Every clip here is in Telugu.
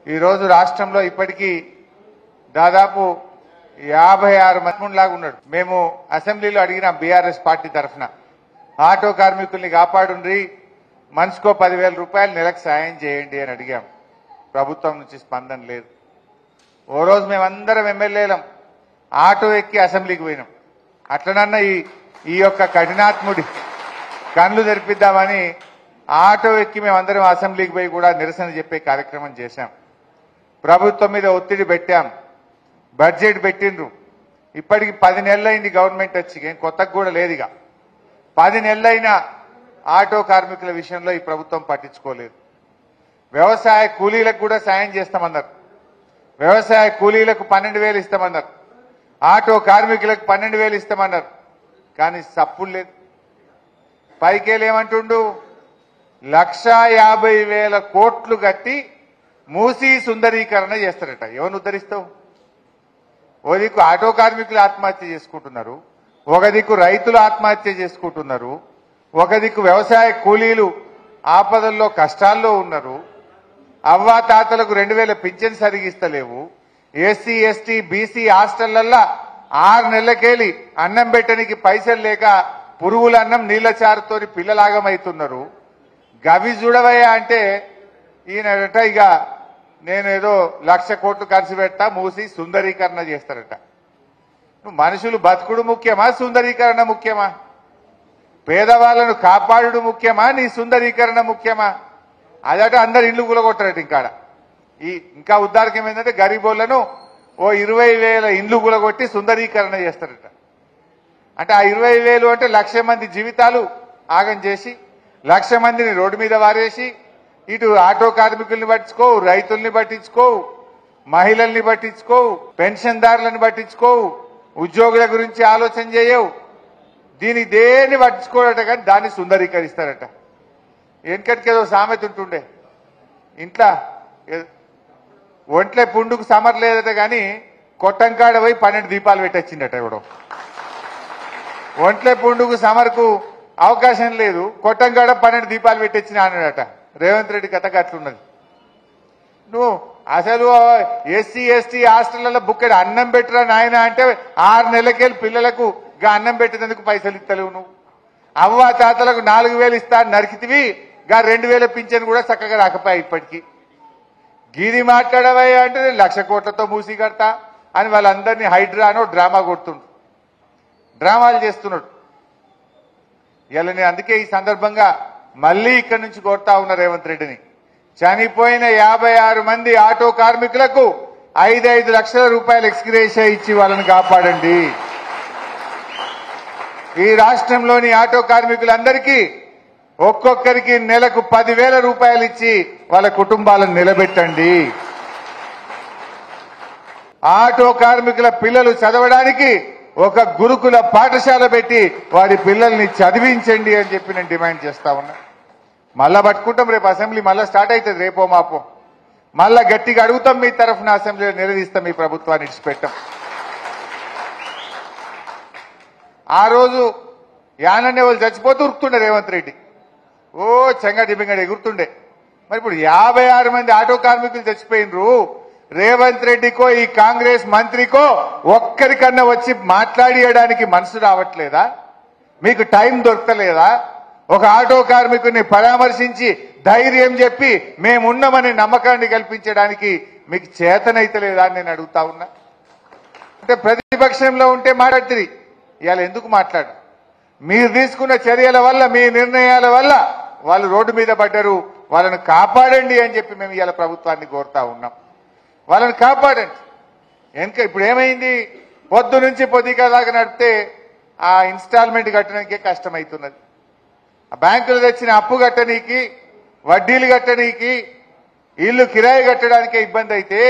ఈరోజు రాష్ట్రంలో ఇప్పటికీ దాదాపు 56 మంది లాగా ఉన్నాడు. మేము అసెంబ్లీలో అడిగిన బీఆర్ఎస్ పార్టీ తరఫున ఆటో కార్మికుల్ని కాపాడుండ్రి, మనిషికో 10,000 రూపాయలు నెలకు సాయం చేయండి అని అడిగాం. ప్రభుత్వం నుంచి స్పందన లేదు. ఓ రోజు మేమందరం ఎమ్మెల్యేలం ఆటో ఎక్కి అసెంబ్లీకి పోయినాం. అట్లనన్నా ఈ యొక్క కఠినాత్ముడి కళ్ళు తెరిపిద్దామని ఆటో ఎక్కి మేమందరం అసెంబ్లీకి పోయి కూడా నిరసన చెప్పే కార్యక్రమం చేశాం. ప్రభుత్వం మీద ఒత్తిడి పెట్టాం. బడ్జెట్ పెట్టిండ్రు. ఇప్పటికి 10 నెలలైంది గవర్నమెంట్ వచ్చి, ఏం కొత్తగా కూడా లేదు. ఇక 10 నెలలైనా ఆటో కార్మికుల విషయంలో ఈ ప్రభుత్వం పట్టించుకోలేదు. వ్యవసాయ కూలీలకు కూడా సాయం చేస్తామన్నారు. వ్యవసాయ కూలీలకు 12,000 ఇస్తామన్నారు. ఆటో కార్మికులకు 12,000 ఇస్తామన్నారు. కానీ సప్పుడు లేదు. పైకేలేమంటుండు, 1,50,000 కోట్లు కట్టి మూసీ సుందరీకరణ చేస్తారట. ఎవరిని ఉద్ధరిస్తావు? ఓ దిక్కు ఆటో కార్మికులు ఆత్మహత్య చేసుకుంటున్నారు, ఒక దిక్కు రైతులు ఆత్మహత్య చేసుకుంటున్నారు, ఒక దిక్కు వ్యవసాయ కూలీలు ఆపదల్లో కష్టాల్లో ఉన్నారు. అవ్వా తాతలకు 2,000 పింఛన్ సరిగిస్తలేవు. ఎస్సీ ఎస్టీ బీసీ హాస్టళ్లల్లా 6 నెలలకేలి అన్నం పెట్టడానికి పైసలు లేక పురుగుల అన్నం నీళ్ల చారుతో పిల్లలాగమవుతున్నారు. గవి చూడవయ్యా అంటే ఈయనట ఇక నేనేదో 1,00,000 కోట్లు ఖర్చు పెట్టా మూసి సుందరీకరణ చేస్తారట. మనుషులు బతుకుడు ముఖ్యమా, సుందరీకరణ ముఖ్యమా? పేదవాళ్లను కాపాడుడు ముఖ్యమా, నీ సుందరీకరణ ముఖ్యమా? అదట అందరు ఇల్లు కూలగొట్టారట. ఇంకా ఉద్దారకం ఏంటంటే గరీబోళ్లను ఓ 20,000 ఇండ్లు కూలగొట్టి సుందరీకరణ చేస్తారట. అంటే ఆ 20,000 అంటే 1,00,000 మంది జీవితాలు ఆగం చేసి 1,00,000 మందిని రోడ్డు మీద వారేసి ఇటు ఆటో కార్మికుల్ని పట్టించుకోవు, రైతుల్ని పట్టించుకోవు, మహిళల్ని పట్టించుకోవు, పెన్షన్దారులను పట్టించుకోవు, ఉద్యోగుల గురించి ఆలోచన చేయవు. దీనికి దేన్ని పట్టించుకోడట, కానీ దాన్ని సుందరీకరిస్తారట. వెనకటికేదో సామెత ఉంటుండే, ఇంట్లో ఒంట్లే పుండుకు సమర్ లేదట, కానీ కొట్టంకాడ పోయి 12 దీపాలు పెట్టొచ్చిందట. ఎవడో ఒంట్లే పుండుకు సమర్కు అవకాశం లేదు, కొట్టంకాడ 12 దీపాలు పెట్టొచ్చిన అన్నాడట. రేవంత్ రెడ్డి కథ అట్లున్నది. నువ్వు అసలు ఎస్సీ ఎస్టీ హాస్టళ్లలో బుక్కడి అన్నం పెట్టరా నాయన అంటే 6 నెలలకెళ్ళి పిల్లలకు అన్నం పెట్టేందుకు పైసలు ఇస్తలేవు. నువ్వు అవ్వా తాతలకు 4,000 ఇస్తా నరికితివి, 2,000 పింఛన్ కూడా చక్కగా రాకపోయా. ఇప్పటికీ గీది మాట్లాడవయ్యా అంటే 1,00,000 కోట్లతో మూసి కడతా అని వాళ్ళందరినీ హైడ్రానో డ్రామా కొడుతుండ్రు, డ్రామాలు చేస్తున్నాడు. ఇలా నేను అందుకే ఈ సందర్భంగా మళ్ళీ ఇక్కడి నుంచి కోరుతా ఉన్న రేవంత్ రెడ్డిని, చనిపోయిన 56 మంది ఆటో కార్మికులకు 5 లక్షల రూపాయలు ఎక్స్గ్రేషియా ఇచ్చి వాళ్ళని కాపాడండి. ఈ రాష్ట్రంలోని ఆటో కార్మికులందరికీ ఒక్కొక్కరికి నెలకు 10,000 రూపాయలు ఇచ్చి వాళ్ళ కుటుంబాలను నిలబెట్టండి. ఆటో కార్మికుల పిల్లలు చదవడానికి ఒక గురుకుల పాఠశాల పెట్టి వారి పిల్లల్ని చదివించండి అని చెప్పి నేను డిమాండ్ చేస్తా ఉన్నా. మళ్ళా పట్టుకుంటాం, రేపు అసెంబ్లీ మళ్ళా స్టార్ట్ అవుతుంది, రేపో మాపో మళ్ళా గట్టిగా అడుగుతాం. మీ తరఫున అసెంబ్లీలో నిలదీస్తాం, ఈ ప్రభుత్వాన్ని ఇచ్చిపెట్టాం. ఆ రోజు యానన్నే వాళ్ళు చచ్చిపోతూ ఉరుకుతుండే రేవంత్ రెడ్డి, ఓ చెంగటి బింగడి ఎగురుతుండే. మరి ఇప్పుడు 56 మంది ఆటో కార్మికులు చచ్చిపోయినరు. రేవంత్ రెడ్డికో ఈ కాంగ్రెస్ మంత్రికో ఒక్కరికన్నా వచ్చి మాట్లాడియడానికి మనసు రావట్లేదా? మీకు టైం దొరకలేదా? ఒక ఆటో కార్మికుడిని పరామర్శించి ధైర్యం చెప్పి మేమున్నామని నమ్మకాన్ని కల్పించడానికి మీకు చేతనైతలేదా అని నేను అడుగుతా ఉన్నా. అంటే ప్రతిపక్షంలో ఉంటే మాట్లాడుతుంది, ఇవాళ ఎందుకు మాట్లాడు? మీరు తీసుకున్న చర్యల వల్ల, మీ నిర్ణయాల వల్ల వాళ్ళు రోడ్డు మీద పడ్డారు. వాళ్ళను కాపాడండి అని చెప్పి మేము ఇవాళ ప్రభుత్వాన్ని కోరుతా ఉన్నాం. వాళ్ళని కాపాడండి. ఇప్పుడు ఏమైంది, పొద్దు నుంచి పొద్దుగా దాకా నడిపితే ఆ ఇన్స్టాల్మెంట్ కట్టడానికే కష్టమవుతున్నది. ఆ బ్యాంకులు తెచ్చిన అప్పు కట్టనీకి, వడ్డీలు కట్టనీకి, ఇల్లు కిరాయి కట్టడానికే ఇబ్బంది అయితే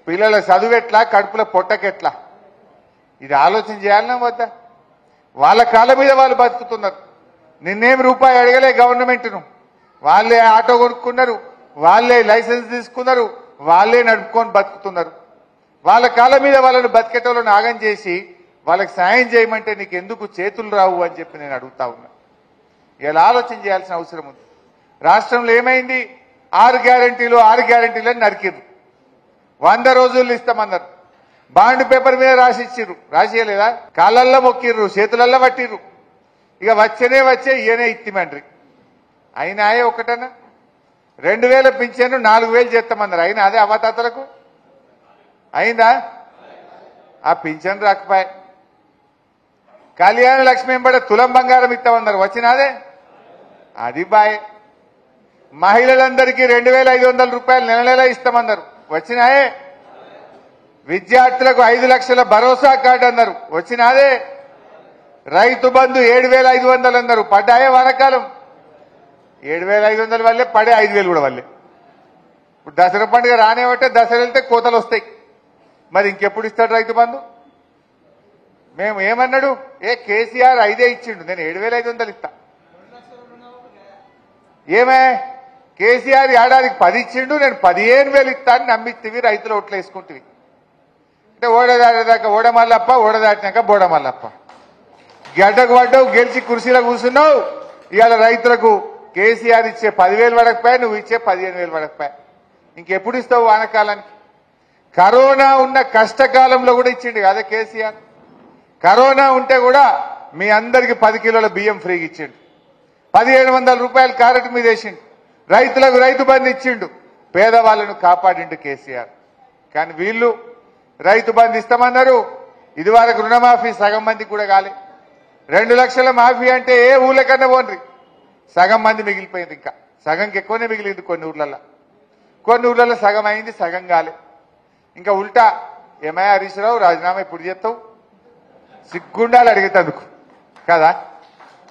పిల్లల చదువెట్లా, కడుపుల పొట్టకెట్లా? ఇది ఆలోచన చేయాలన్నా వద్దా? వాళ్ళ కాళ్ళ మీద వాళ్ళు బతుకుతున్నారు. నిన్నేం రూపాయి అడగలే గవర్నమెంట్ను. వాళ్ళే ఆటో కొనుక్కున్నారు, వాళ్ళే లైసెన్స్ తీసుకున్నారు, వాళ్ళే నడుపుకొని బతుకుతున్నారు. వాళ్ళ కాళ్ళ మీద వాళ్ళని బతికేటోళ్ళని ఆగం చేసి వాళ్ళకి సాయం చేయమంటే నీకు ఎందుకు చేతులు రావు అని చెప్పి నేను అడుగుతా ఉన్నా. ఇలా ఆలోచన చేయాల్సిన అవసరం ఉంది. రాష్ట్రంలో ఏమైంది, 6 గ్యారెంటీలు అని నరికిరు. 100 రోజులు ఇస్తామన్నారు. బాండ్ పేపర్ మీద రాసి ఇచ్చిర్రు, రాసియలేదా? కాళ్ళల్లో మొక్కిర్రు, చేతులల్లో పట్టిర్రు. ఇక వచ్చే ఈయనే ఇత్తిమండ్రి. అయినాయే ఒకటన్నా? 2000 పింఛను 4000 చేస్తామన్నారు. అయినా అదే అవతాతలకు అయిందా? ఆ పింఛన్ రాకపోయే. కళ్యాణ లక్ష్మి ఎంబడే తులం బంగారం ఇస్తామన్నారు, వచ్చినాదే? అది బాయ్. మహిళలందరికీ 2500 రూపాయలు నెల నెల ఇస్తామన్నారు, వచ్చినాయే? విద్యార్థులకు 5 లక్షల భరోసా కార్డు అన్నారు, వచ్చినాదే? రైతు బంధు 7500 అన్నారు, పడ్డాయే? వానకాలం 7500 వల్లే పడే, 5000 కూడా వల్లే. ఇప్పుడు దసరా పండుగ రానేవంటే దసరా వెళ్తే కోతలు వస్తాయి. మరి ఇంకెప్పుడు ఇస్తాడు రైతు బంధు? మేము ఏమన్నాడు? కేసీఆర్ 5 ఇచ్చిండు, నేను 7500 ఇస్తా. ఏమే కేసీఆర్ ఏడాదికి 10 ఇచ్చిండు, నేను 15,000 ఇస్తా అని నమ్మిస్తేవి, రైతులు ఓట్లు వేసుకుంటేవి. అంటే ఓడదాటేదాకా ఓడమల్లప్ప, ఓడదాటినాక బోడమల్లప్ప. గడ్డకు పడ్డావు, గెలిచి కుర్చీలో కూర్చున్నావు. ఇవాళ రైతులకు కేసీఆర్ ఇచ్చే 10,000 పడకపోయా, నువ్వు ఇచ్చే 15,000 పడకపోయా. ఇంకెప్పుడు ఇస్తావు వానకాలానికి? కరోనా ఉన్న కష్టకాలంలో కూడా ఇచ్చిండు కదా కేసీఆర్. కరోనా ఉంటే కూడా మీ అందరికి 10 కిలోల బియ్యం ఫ్రీగా ఇచ్చిండు, 1700 రూపాయలు క్యారెట్ మీద వేసిండు, రైతులకు రైతు బంధు ఇచ్చిండు, పేదవాళ్లను కాపాడిండు కేసీఆర్. కానీ వీళ్ళు రైతు బంధు ఇస్తామన్నారు. ఇది వరకు రుణమాఫీ సగం మందికి కూడా కాలే. 2 లక్షల మాఫీ అంటే ఏ ఊళ్ళ కన్నా పోన్రి, సగం మంది మిగిలిపోయింది. ఇంకా సగంకి ఎక్కువనే మిగిలింది కొన్ని ఊర్లలో. కొన్ని ఊర్లలో సగం అయింది, సగం కాలే. ఇంకా ఉల్టా ఏమయ్యా హరీష్ రావు, రాజీనామా ఇప్పుడు చేస్తావు? సిగ్గుండాలి అడిగేటందుకు కదా.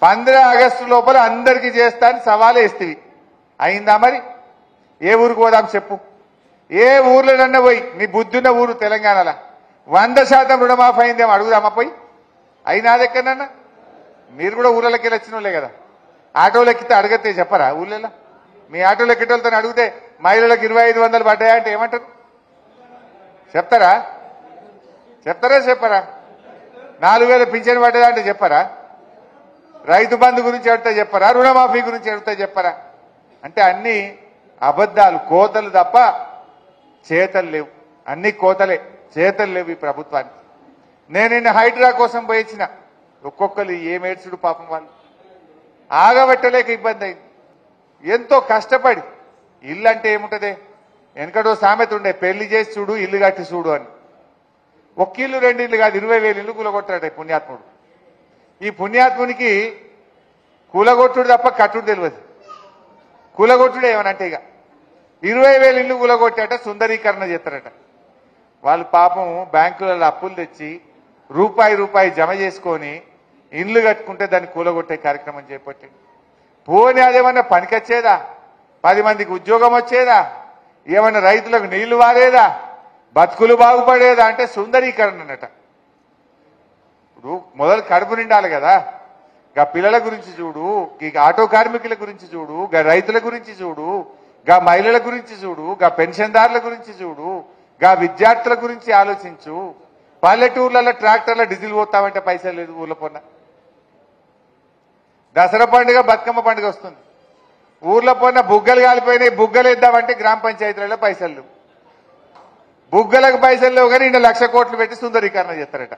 15 ఆగస్టు లోపల అందరికీ చేస్తా అని సవాలు వేస్తేవి, అయిందా? మరి ఏ ఊరికి పోదాం చెప్పు? ఏ ఊర్లోనన్నా పోయి, నీ బుద్ధున్న ఊరు తెలంగాణలో 100% రుణమాఫీ అయిందేమో అడుగుదామా పోయి? అయినాది ఎక్కడన్నా? మీరు కూడా ఊళ్ళకి వెళ్ళి వచ్చిన వాళ్ళే కదా. ఆటోలు ఎక్కితే అడిగితే చెప్పరా ఊళ్ళలో? మీ ఆటోలు ఎక్కేటోళ్ళతో అడిగితే మహిళలకు 2500 పడ్డాయా అంటే ఏమంటారు? చెప్తారా? చెప్పరా? 4000 పింఛన్ పడ్డదా అంటే చెప్పరా? రైతు బంధు గురించి అడిగితే చెప్పరా? రుణమాఫీ గురించి అడిగితే చెప్పరా? అంటే అన్ని అబద్ధాలు, కోతలు తప్ప చేతలు లేవు. అన్ని కోతలే, చేతలు లేవు ఈ ప్రభుత్వానికి. నేను నిన్న హైడ్రా కోసం పోయించిన, ఒక్కొక్కరు ఏమేడ్చుడు పాపం, వాళ్ళు ఆగబెట్టలేక ఇబ్బంది అయింది. ఎంతో కష్టపడి ఇల్లు అంటే ఏముంటదే, వెనకడో సామెత ఉండే, పెళ్లి చేసి చూడు ఇల్లు కట్టి చూడు అని. ఒక్క ఇల్లు 2 ఇల్లు కాదు, 20,000 ఇల్లు కూలగొట్టాడు పుణ్యాత్ముడు. ఈ పుణ్యాత్మునికి కూలగొట్టుడు తప్ప కట్టుడు తెలియదు. కూలగొట్టుడే ఏమనంటే ఇక 20,000 ఇల్లు కూలగొట్టాట, సుందరీకరణ చేస్తారట. వాళ్ళు పాపం బ్యాంకులలో అప్పులు తెచ్చి రూపాయి జమ చేసుకొని ఇల్లు కట్టుకుంటే దాన్ని కూలగొట్టే కార్యక్రమం చేపట్టి, పోనీ అదేమన్నా పనికొచ్చేదా? 10 మందికి ఉద్యోగం వచ్చేదా? ఏమన్నా రైతులకు నీళ్లు వారేదా? బతుకులు బాగుపడేదా? అంటే సుందరీకరణ అన్నట. ఇప్పుడు మొదలు కడుపు నిండాలి కదా. గా పిల్లల గురించి చూడు, ఈ ఆటో కార్మికుల గురించి చూడు, గా రైతుల గురించి చూడు, గా మహిళల గురించి చూడు, గా పెన్షన్దారుల గురించి చూడు, గా విద్యార్థుల గురించి ఆలోచించు. పల్లెటూర్లలో ట్రాక్టర్ల డీజిల్ పోతామంటే పైసలు లేదు ఊర్లో పొన్న. దసరా పండుగ, బతుకమ్మ పండుగ వస్తుంది, ఊర్లో పొన్న బుగ్గలు కాలిపోయినాయి, బుగ్గలు ఇద్దామంటే గ్రామ పంచాయతీలలో పైసలు లేవు. బుగ్గలకు పైసలు లేవు కానీ 1,00,000 కోట్లు పెట్టి సుందరీకరణ చేస్తారట.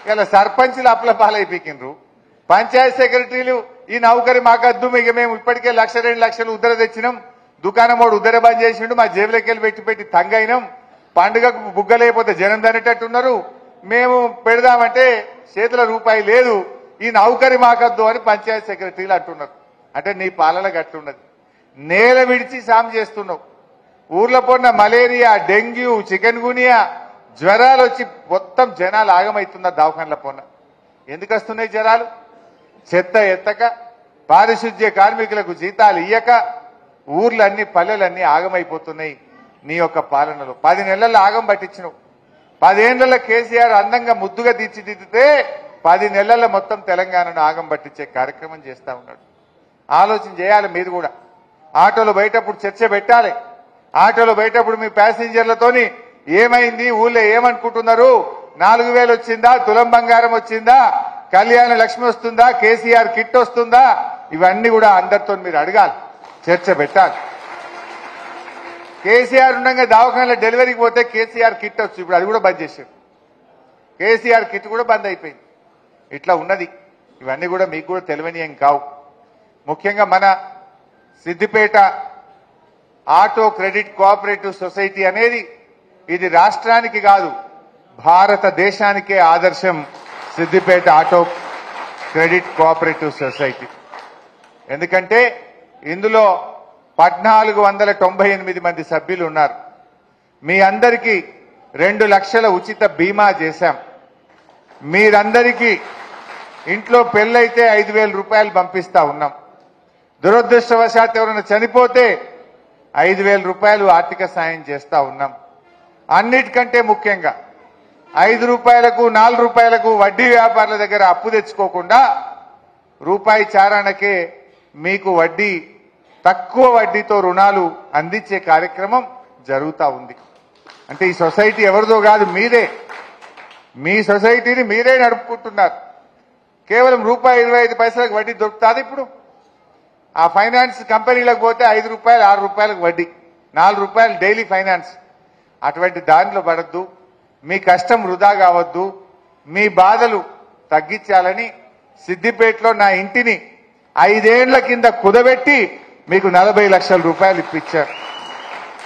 ఇలా సర్పంచ్లు అప్పుల పాలైపోయినరు. పంచాయత్ సెక్రటరీలు ఈ నౌకరి మాకద్దు, ఇక మేము ఇప్పటికే 1,00,000 2 లక్షలు ఉద్దర తెచ్చినాం, దుకాణం వాడు ఉద్దర బంద్ చేసిండు, మా జేబులోకి వెళ్ళి పెట్టి తంగైనాం, పండుగకు బుగ్గలేకపోతే జనం దనేటట్టున్నారు, మేము పెడదామంటే చేతుల రూపాయి లేదు, ఈ నౌకరి మాకద్దు అని పంచాయత్ సెక్రటరీలు అంటున్నారు. అంటే నీ పాలన గట్టున్నది. నేల విడిచి సాము చేస్తున్నావు. ఊర్లో పొన్న మలేరియా, డెంగ్యూ, చికెన్ గునియా జ్వరాలు వచ్చి మొత్తం జనాలు ఆగమవుతున్నారు దవాఖానల పొన్న. ఎందుకు వస్తున్నాయి జ్వరాలు? చెత్త ఎత్తక, పారిశుద్ధ్య కార్మికులకు జీతాలు ఇయ్యక ఊర్లన్నీ పల్లెలన్నీ ఆగమైపోతున్నాయి నీ యొక్క పాలనలో. 10 నెలల్లో ఆగం పట్టించినవు. 10 ఏళ్లలో కేసీఆర్ అందంగా ముద్దుగా తీర్చిదిద్దితే 10 నెలల్లో మొత్తం తెలంగాణను ఆగం పట్టించే కార్యక్రమం చేస్తా ఉన్నాడు. ఆలోచన చేయాలి మీరు కూడా. ఆటోలో బయటప్పుడు చర్చ పెట్టాలి. ఆటోలో బయటప్పుడు మీ ప్యాసింజర్లతోని ఏమైంది, ఊళ్ళో ఏమనుకుంటున్నారు, 4,000 వచ్చిందా, తులం బంగారం వచ్చిందా, కళ్యాణ లక్ష్మి వస్తుందా, కేసీఆర్ కిట్ వస్తుందా, ఇవన్నీ కూడా అందరితో మీరు అడగాలి, చర్చ పెట్టాలి. కేసీఆర్ ఉండగా దవాఖానలో డెలివరీకి పోతే కేసీఆర్ కిట్ వచ్చు, ఇప్పుడు అది కూడా బంద్ చేశారు. కేసీఆర్ కిట్ కూడా బంద్ అయిపోయింది. ఇట్లా ఉన్నది. ఇవన్నీ కూడా మీకు కూడా తెలియని ఏం కావు. ముఖ్యంగా మన Siddipet auto credit cooperative society అనేది ఇది రాష్ట్రానికి కాదు భారతదేశానికే ఆదర్శం. Siddipet auto credit cooperative society ఎందుకంటే ఇందులో 1498 మంది సభ్యులు ఉన్నారు. మీ అందరికీ 2 లక్షల ఉచిత బీమా చేశాం. మీరందరికీ ఇంట్లో పెళ్ళైతే 5,000 రూపాయలు పంపిస్తా ఉన్నాం. దురదృష్టవశాత్తు ఎవరైనా చనిపోతే 5,000 రూపాయలు ఆర్థిక సాయం చేస్తా ఉన్నాం. అన్నిటికంటే ముఖ్యంగా 5 రూపాయలకు 4 రూపాయలకు వడ్డీ వ్యాపారుల దగ్గర అప్పు తెచ్చుకోకుండా రూపాయి చారానకే మీకు వడ్డీ తక్కువ వడ్డీతో రుణాలు అందించే కార్యక్రమం జరుగుతూ ఉంది. అంటే ఈ సొసైటీ ఎవరిదో కాదు, మీదే. మీ సొసైటీని మీరే నడుపుకుంటున్నారు. కేవలం ₹1.25 వడ్డీ దొరుకుతుంది. ఇప్పుడు ఆ ఫైనాన్స్ కంపెనీలకు పోతే 5 రూపాయలు 6 రూపాయలకు వడ్డీ, 4 రూపాయలు డైలీ ఫైనాన్స్. అటువంటి దానిలో పడద్దు. మీ కష్టం వృధా కావద్దు. మీ బాధలు తగ్గించాలని సిద్దిపేటలో నా ఇంటిని 5 ఏళ్ల కింద కుదబెట్టి మీకు 40 లక్షల రూపాయలు ఇప్పించారు.